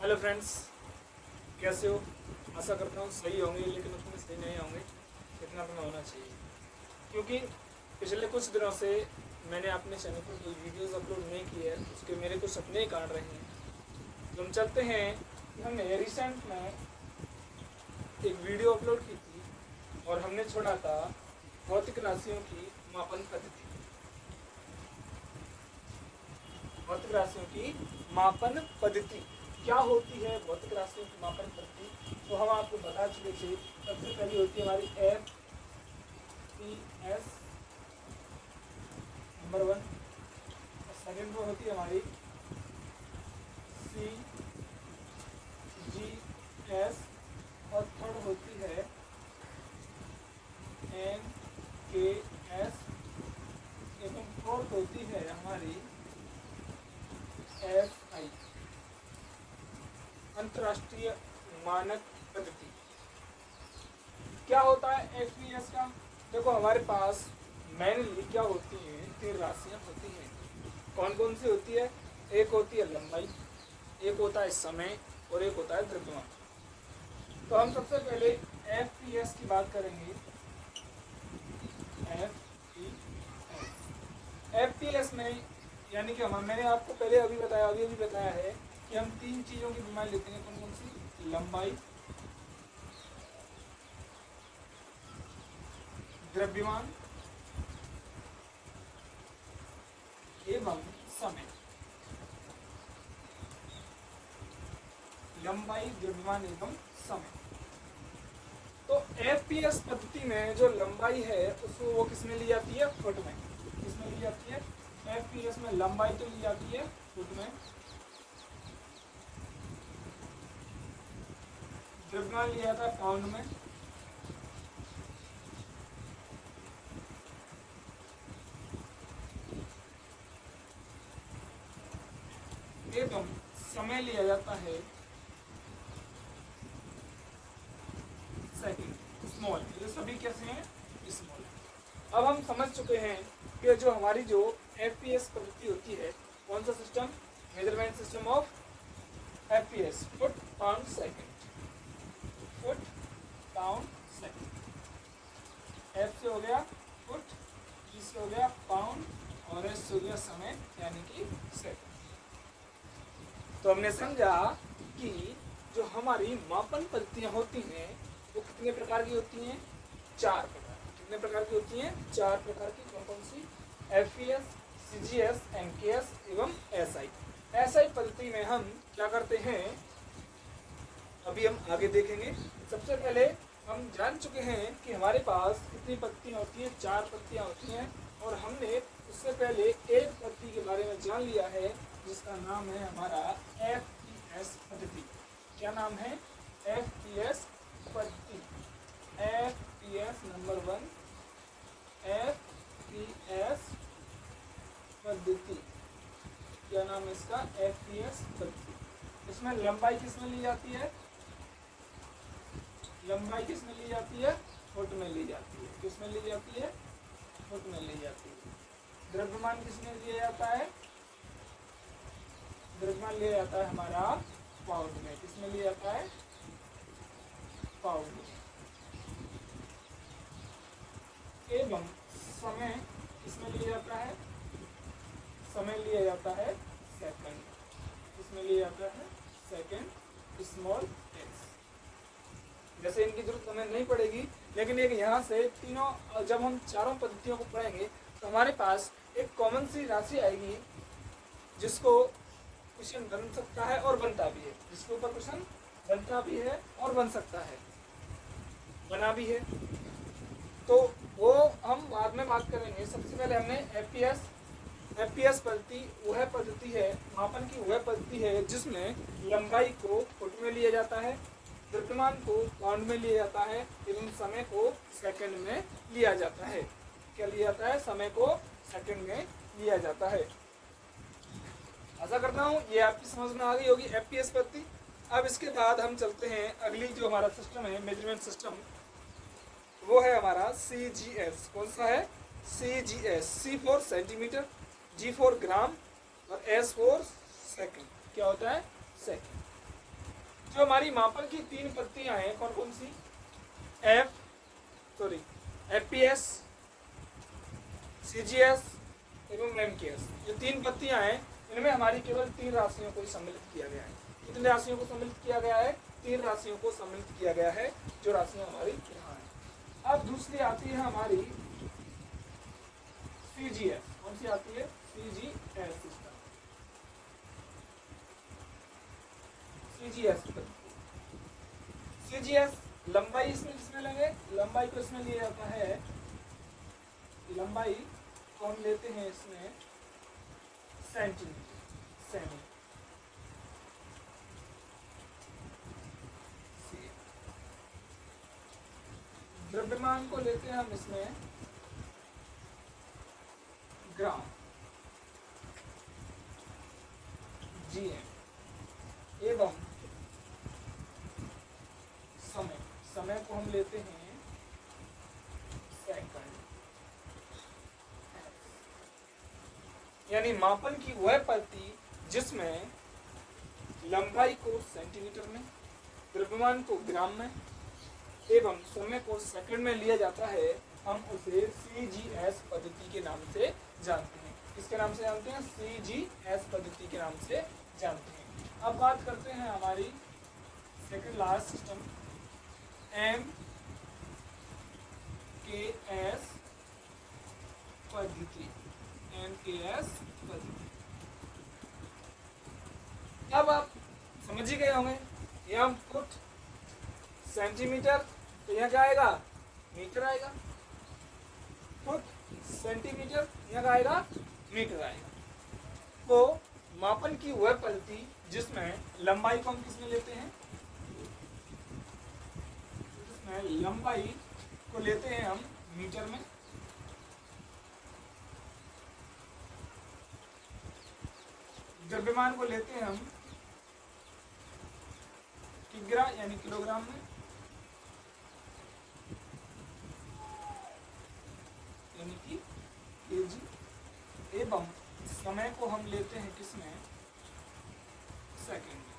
Hello friends, कैसे हो? आशा करता हूँ सही होंगे, लेकिन उतने सही नहीं होंगे। इतना तो होना चाहिए, क्योंकि पिछले कुछ दिनों से मैंने अपने चैनल पर कोई वीडियोस अपलोड नहीं की है। उसके मेरे कुछ सपने काट रहे हैं। तो हम चाहते हैं कि हमने रिसेंट में एक वीडियो अपलोड की थी और हमने छोड़ा था भौतिक राशियों की मापन पद्धति। भौतिक राशियों की मापन पद्धति क्या होती है? भौतिक राशियों की मापन पद्धति तो हम आपको बता चुके थे। सबसे पहली होती है हमारी FPS नंबर 1, और सेकेंड वो होती है हमारी CGS, और थर्ड होती है NKS, एवं फोर्थ होती है हमारी SI, अंतर्राष्ट्रीय मानक पद्धति। क्या होता है FPS का? देखो, हमारे पास मेनली क्या होती है, 3 राशियां होती हैं। कौन कौन सी होती है? एक होती है लंबाई, एक होता है समय, और एक होता है द्रव्यमान। तो हम सबसे पहले FPS की बात करेंगे। FPS में यानी कि मैंने आपको पहले अभी बताया है कि हम 3 चीज़ों की बीमारी लेते हैं। कौन कौन सी? लंबाई, द्रव्यमान एवं समय। लंबाई, द्रव्यमान एवं समय। तो FPS पद्धति में जो लंबाई है उसको वो किसमें ली जाती है? फुट में। किसमें ली जाती है? FPS में लंबाई तो ली जाती है फुट में, द्रव्यमान लिया जाता है पाउंड में, एवं समय लिया जाता है सेकंड, स्मॉल। ये सभी कैसे हैं? स्मॉल। अब हम समझ चुके हैं कि जो हमारी जो FPS पद्धति होती है, कौन सा system? Measurement system of FPS, foot pound second. Foot pound second. F से हो गया फुट, P से हो गया पाउंड, और S से हो गया समय यानी कि सेकंड। तो हमने समझा कि जो हमारी मापन पद्धतियां होती हैं वो कितने प्रकार की होती हैं? 4 प्रकार। कितने प्रकार की होती हैं? 4 प्रकार की। कौन कौन सी? FPS, CGS, NKS एवं SI। SI पद्धति में हम क्या करते हैं, अभी हम आगे देखेंगे। सबसे पहले हम जान चुके हैं कि हमारे पास कितनी पद्धतियां होती हैं? 4 पद्धतियां होती हैं, और हमने उससे पहले एक पद्धति के बारे में जान लिया है जिसका नाम है हमारा FPS पद्धति। क्या नाम है? FPS पद्धति। FPS नंबर 1, FPS पद्धति। क्या नाम है इसका? FPS पद्धति। इसमें लंबाई किसमें ली जाती है? लंबाई किसमें ली जाती है? फुट में ली जाती है। किसमें ली जाती है? फुट में ली जाती है। द्रव्यमान किसमें लिया जाता है? द्रव्यमान लिया जाता है हमारा पाउंड में। किसमें लिया जाता है? पाउंड में। एवं समय किसमें लिया जाता है? समय लिया जाता है सेकंड। किसमें लिया जाता है? Second, small x. जैसे इनकी जरूरत हमें नहीं पड़ेगी, लेकिन एक यहाँ से तीनों, जब हम चारों पद्धतियों को पढ़ेंगे तो हमारे पास एक कॉमन सी राशि आएगी जिसको क्वेश्चन बन सकता है और बनता भी है। जिसके ऊपर क्वेश्चन बनता भी है और बन सकता है, बना भी है। तो वो हम बाद में बात करेंगे। सबसे पहले हमने FPS पद्धति वह पद्धति है, मापन की वह पद्धति है जिसमें लंबाई को फुट में लिया जाता है, द्रव्यमान को पाउंड में लिया जाता है, एवं समय को सेकंड में लिया जाता है। क्या लिया जाता है? समय को सेकंड में लिया जाता है। आशा करता हूँ ये आपकी समझ में आ गई होगी FPS पद्धति। अब इसके बाद हम चलते हैं अगली जो हमारा सिस्टम है, मेजरमेंट सिस्टम, वो है हमारा CGS। कौन सा है? CGS। C for centimetre, G for gram, और S फॉर सेकंड। क्या होता है? सेकंड। जो हमारी मापन की 3 पद्धतियां हैं कौन कौन सी, FPS, CGS एवं MKS, ये 3 पद्धतियां हैं। इनमें हमारी केवल 3 राशियों को सम्मिलित किया गया है। कितनी राशियों को सम्मिलित किया गया है, 3 राशियों को सम्मिलित किया गया है, जो राशियां हमारी यहाँ है। अब दूसरी आती है हमारी CGS, कौन सी आती है, CGS सिस्टम, CGS CGS लंबाई इसमें किसमें लेंगे, लंबाई को इसमें लिया जाता है, लंबाई को हम लेते हैं इसमें सेंटीमीटर, सेमी, द्रव्यमान को लेते हैं हम इसमें ग्राम, GM, एवं समय, समय को हम लेते हैं सेकंड। यानी मापन की वह पद्धति जिसमें लंबाई को सेंटीमीटर में, द्रव्यमान को ग्राम में एवं समय को सेकंड में लिया जाता है, हम उसे CGS पद्धति के नाम से जानते हैं। किसके नाम से जानते हैं, CGS पद्धति के नाम से जानते हैं। अब बात करते हैं हमारी सेकंड लास्ट सिस्टम, MKS पद्धति, MKS पद्धति। अब आप समझ ही गए होंगे, यहाँ फुट सेंटीमीटर, तो यहाँ क्या आएगा, मीटर आएगा, फुट सेंटीमीटर, यहाँ क्या आएगा, मीटर आएगा। तो मापन की वह पद्धति जिसमें लंबाई को हम किसमें लेते हैं, जिसमें लंबाई को लेते हैं हम मीटर में, द्रव्यमान को लेते हैं हम किग्रा यानी किलोग्राम में, यानी कि केजी, एवं समय को हम लेते हैं किसमें, सेकंड में।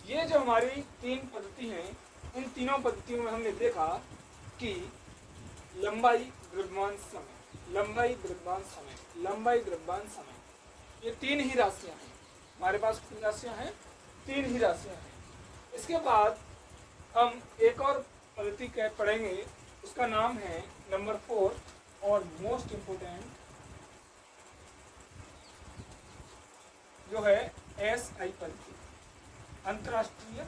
ये जो हमारी 3 पद्धति हैं, इन तीनों पद्धतियों में हमने देखा कि लंबाई, द्रव्यमान, समय, लंबाई, द्रव्यमान, समय, लंबाई, द्रव्यमान, समय, ये 3 ही राशियां हैं हमारे पास। कितनी राशियां हैं, 3 ही राशियां हैं। इसके बाद हम एक और पद्धति पढ़ेंगे, उसका नाम है नंबर 4 और मोस्ट इम्पोर्टेंट, जो है SI पद्धति, अंतर्राष्ट्रीय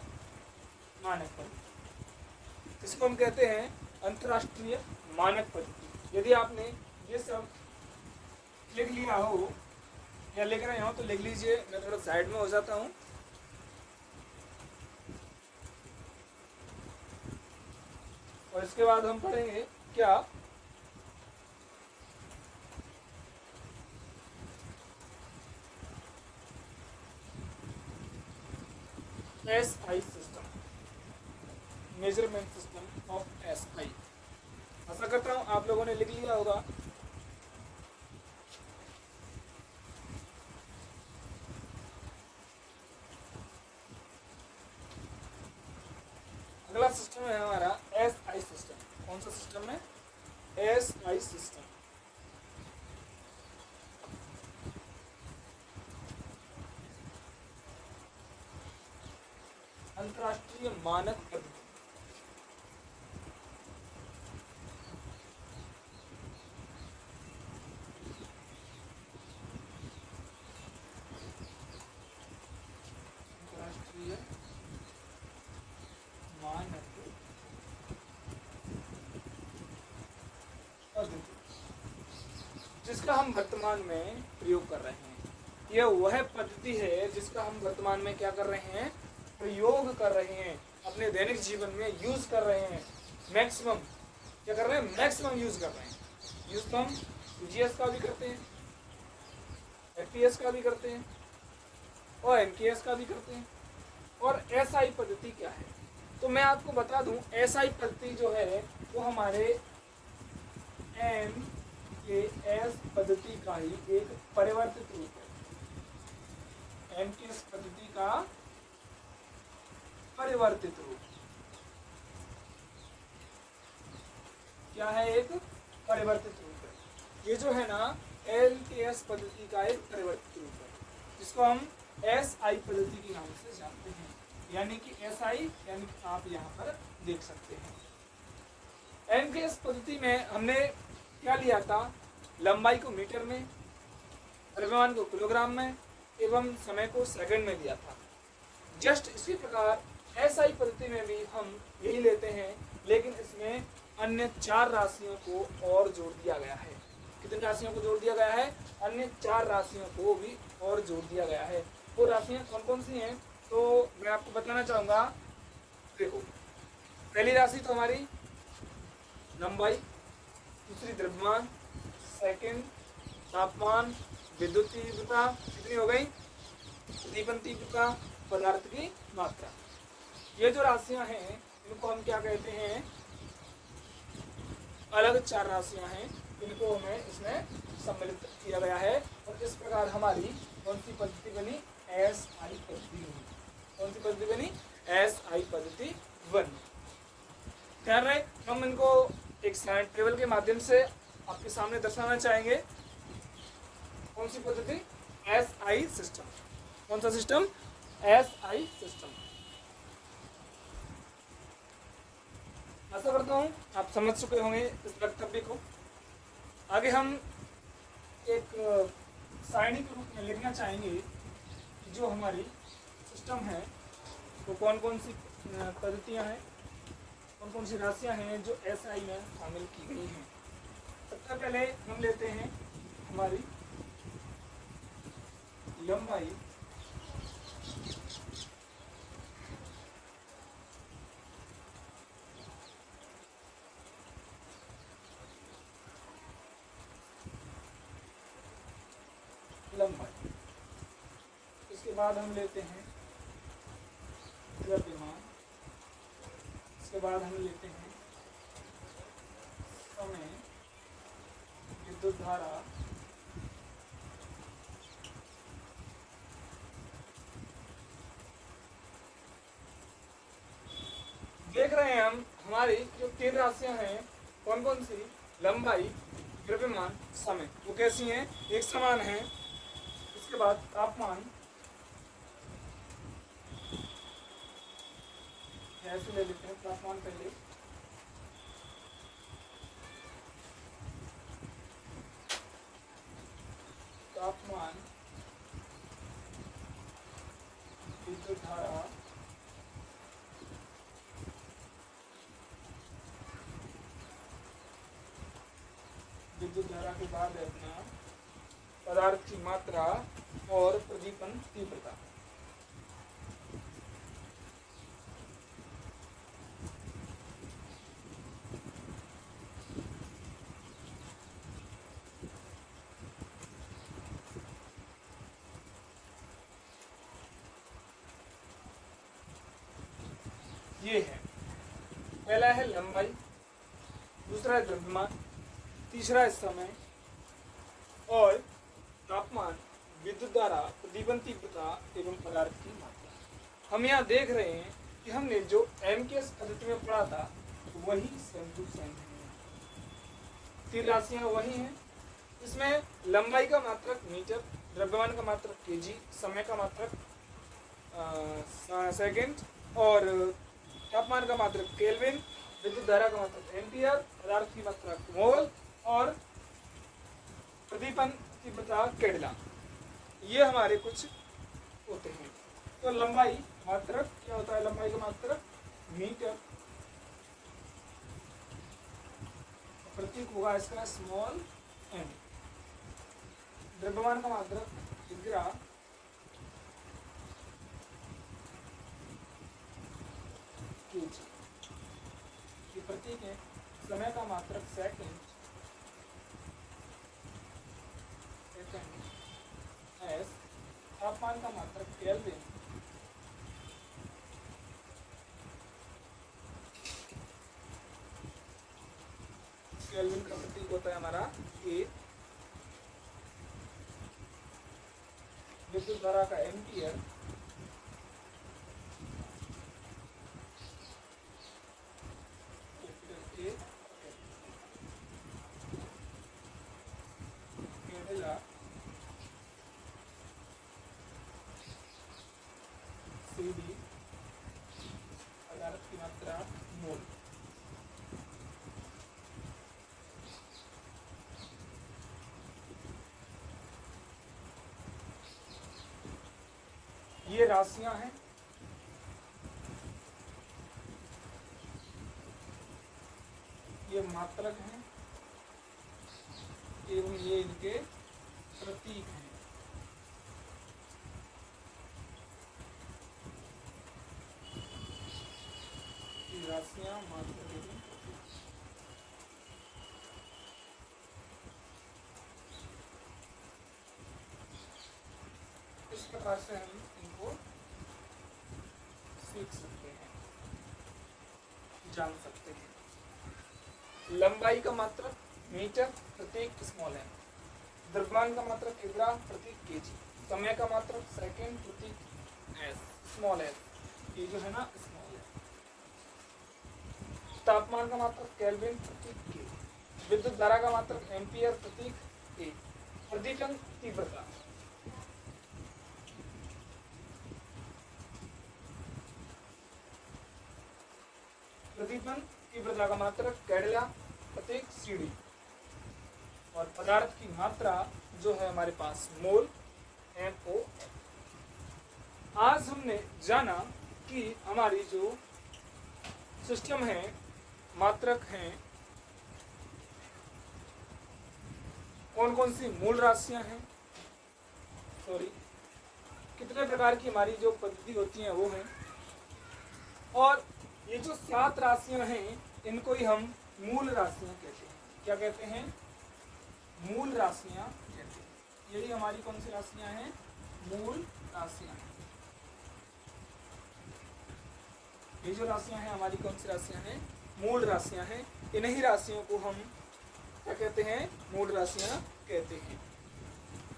मानक पद्धति। इसको हम कहते हैं अंतर्राष्ट्रीय मानक पद्धति। यदि आपने ये सब लिख लिया हो या लिख रहे हो तो लिख लीजिए, मैं थोड़ा साइड में हो जाता हूँ। और इसके बाद हम पढ़ेंगे क्या, SI system, measurement system of SI। आशा करता हूँ आप लोगों ने लिख लिया होगा। अगला सिस्टम है हमारा SI सिस्टम। कौन सा सिस्टम है, SI सिस्टम। अंतर्राष्ट्रीय मानक पद्धति। अंतर्राष्ट्रीय मानक पद्धति जिसका हम वर्तमान में प्रयोग कर रहे हैं। यह वह पद्धति है जिसका हम वर्तमान में क्या कर रहे हैं, प्रयोग कर रहे हैं, अपने दैनिक जीवन में यूज कर रहे हैं। मैक्सिमम क्या कर रहे हैं, मैक्सिमम यूज कर रहे हैं। यूज तो हम CGS का भी करते हैं, FPS का भी करते हैं और MKS का भी करते हैं। और SI पद्धति क्या है, तो मैं आपको बता दूं, SI पद्धति जो है वो हमारे ये एस पद्धति का ही एक परिवर्तित रूप है। एमटीएस पद्धति का परिवर्तित रूप क्या है? एक परिवर्तित रूप है। ये जो है ना एलटीएस पद्धति का एक परिवर्तित रूप है, जिसको हम एसआई पद्धति के नाम से जानते हैं, यानी कि एसआई, यानी कि आप यहाँ पर देख सकते हैं। एमटीएस पद्धति में हमने क्या लिया था? लंबाई को मीटर में, द्रव्यमान को किलोग्राम में एवं समय को सेकंड में लिया था। जस्ट इसी प्रकार एसआई पद्धति में भी हम यही लेते हैं, लेकिन इसमें अन्य 4 राशियों को और जोड़ दिया गया है। कितनी राशियों को जोड़ दिया गया है? अन्य 4 राशियों को भी और जोड़ दिया गया है। वो राशियाँ कौन कौन सी हैं तो मैं आपको बताना चाहूँगा। देखो, पहली राशि तो हमारी लंबाई, दूसरी द्रव्यमान, सेकंड तापमान, विद्युत तीव्रता, कितनी हो गई? दीपन तीव्रता, पदार्थ की मात्रा। ये जो राशियां हैं इनको हम क्या कहते हैं? अलग 4 राशियां हैं, इनको हमें इसमें सम्मिलित किया गया है। और इस प्रकार हमारी कौन सी पद्धति बनी? एसआई पद्धति बनी। कौन सी पद्धति बनी? एसआई पद्धति बनी। ध्यान रहे, हम इनको एक साइड टेबल के माध्यम से आपके सामने दर्शाना चाहेंगे। कौन सी पद्धति? SI system. कौन सा सिस्टम? SI system. आशा करता हूँ आप समझ चुके होंगे इस वक्तव्य को। आगे हम एक सारणी के रूप में लिखना चाहेंगे कि जो हमारी सिस्टम है वो कौन कौन सी पद्धतियाँ हैं, कौन कौन सी राशियाँ हैं जो एसआई में शामिल की गई हैं। सबसे पहले हम लेते हैं हमारी लंबाई, इसके बाद हम लेते हैं द्रव्यमान, इसके बाद हम लेते हैं समय, विद्युत धारा, देख रहे हैं हम हमारी जो 3 राशियां हैं कौन कौन सी? लंबाई, द्रव्यमान, समय। वो कैसी हैं? एक समान है। इसके बाद तापमान, ऐसे ले लेते हैं तापमान पहले। तापमान, विद्युत धारा, विद्युत धारा के बाद है अपना पदार्थ की मात्रा और प्रदीपन तीव्रता। ये है, पहला है लंबाई, दूसरा है द्रव्यमान, तीसरा है समय और तापमान, विद्युत धारा, प्रदीपन तीव्रता एवं पदार्थ की मात्रा। हम यहाँ देख रहे हैं कि हमने जो एमकेएस पद्धति में पढ़ा था वही सेम टू सेम है। 3 राशियाँ वही हैं। इसमें लंबाई का मात्रक मीटर, द्रव्यमान का मात्रक केजी, समय का मात्रक सेकंड और तापमान का मात्रक केल्विन, विद्युत धारा का मात्रक एम्पियर, पदार्थ की मात्रा मोल और प्रदीपन तीव्रता केडला। ये हमारे कुछ होते हैं। तो लंबाई मात्रक क्या होता है? लंबाई का मात्रक मीटर, प्रतीक होगा इसका स्मॉल एम। द्रव्यमान का मात्रक डिग्रा, ये प्रतीक है। समय का मात्रक सेकंड, एस। तापमान का मात्रक केल्विन, केल्विन का प्रतीक होता है हमारा ए, विद्युत धारा का एम्पियर, केवला सीडी, पदार्थ की मात्रा मोल। ये राशियां हैं, ये मात्रक हैं एवं ये इनके प्रतीक हैं। ये राशियां मात्रक एवं प्रतीक। इस प्रकार से हम इनको सीख सकते हैं, जान सकते हैं। लंबाई का मात्रक मीटर, प्रतीक स्मॉल है। द्रव्यमान का मात्रक किलोग्राम, प्रतीक केजी। समय का मात्रक सेकंड, प्रतीक एस, स्मॉल एस, ये जो है ना स्मॉल है। तापमान का मात्रक केल्विन, प्रतीक के। विद्युत धारा का मात्रक एम्पियर, प्रतीक ए। प्रदीपन तीव्रता, प्रदीपन तीव्रता का मात्रक कैडेला, प्रतीक सीडी। और पदार्थ की मात्रा जो है हमारे पास मोल, MO। आज हमने जाना कि हमारी जो सिस्टम है, मात्रक हैं, कौन कौन सी मूल राशियां हैं, कितने प्रकार की हमारी जो पद्धति होती हैं वो हैं, और ये जो 7 राशियां हैं इनको ही हम मूल राशियां कहते हैं। क्या कहते हैं? मूल राशियां कहते हैं। यही हमारी कौन सी राशियां हैं? मूल राशियां। ये जो राशियां हैं हमारी कौन सी राशियां हैं? मूल राशियां हैं। इन्हीं राशियों को हम क्या कहते हैं? मूल राशियां कहते हैं।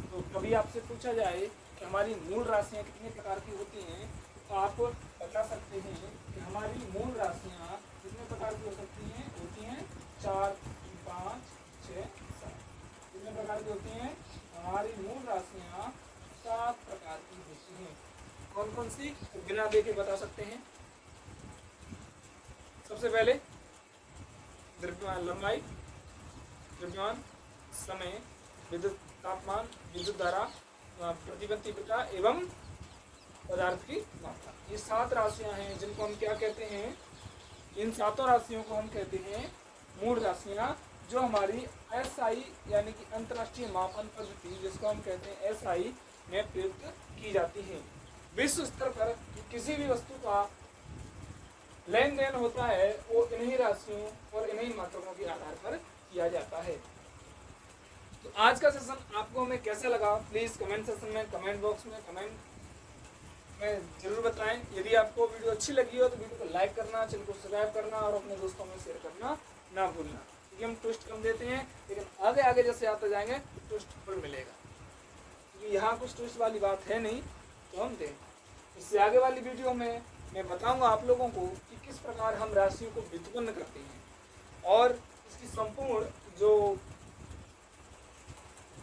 तो कभी आपसे पूछा जाए कि हमारी मूल राशियां कितने प्रकार की होती हैं, तो आप बता सकते हैं कि हमारी मूल राशियां कितने प्रकार की हो सकती हैं? होती हैं 4, 5, 6, 7। कितने प्रकार की होती हैं? हमारी मूल राशियां 7 प्रकार की होती हैं। कौन कौन सी? बिना देखे बता सकते हैं। सबसे पहले द्रव्यमान, लंबाई, द्रव्यमान, समय, विद्युत तापमान, विद्युत धारा, प्रतिबंध तीव्रता एवं पदार्थ की मात्रा। ये 7 राशियां हैं जिनको हम क्या कहते हैं? इन 7 राशियों को हम कहते हैं मूल राशियां, जो हमारी SI यानी कि अंतर्राष्ट्रीय मापन पद्धति, जिसको हम कहते हैं SI में प्रयुक्त की जाती है। विश्व स्तर पर किसी भी वस्तु का लेन देन होता है वो इन्हीं राशियों और इन्हीं मात्रकों के आधार पर किया जाता है। तो आज का सेशन आपको हमें कैसा लगा? प्लीज कमेंट सेक्शन में, कमेंट बॉक्स में कमेंट में जरूर बताएं। यदि आपको वीडियो अच्छी लगी हो तो वीडियो को लाइक करना, चैनल को सब्सक्राइब करना और अपने दोस्तों में शेयर करना ना भूलना। क्योंकि हम ट्विस्ट कम देते हैं, लेकिन आगे आगे जैसे आते जाएंगे तो ट्विस्ट फुल मिलेगा। क्योंकि यहाँ कुछ ट्विस्ट वाली बात है नहीं, तो हम दें। इससे आगे वाली वीडियो में मैं बताऊंगा आप लोगों को कि किस प्रकार हम राशियों को व्युत्पन्न करते हैं, और इसकी संपूर्ण जो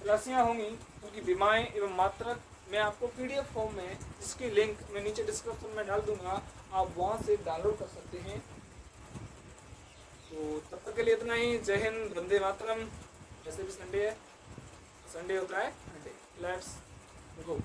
राशियां होंगी उनकी विमाएं एवं मात्रक मैं आपको PDF फॉर्म में, जिसकी लिंक मैं नीचे डिस्क्रिप्शन में डाल दूंगा, आप वहां से डाउनलोड कर सकते हैं। तो तब तक के लिए इतना ही। जय हिंद, वंदे मातरम। जैसे भी संडे है, संडे होता है, लेट्स गो।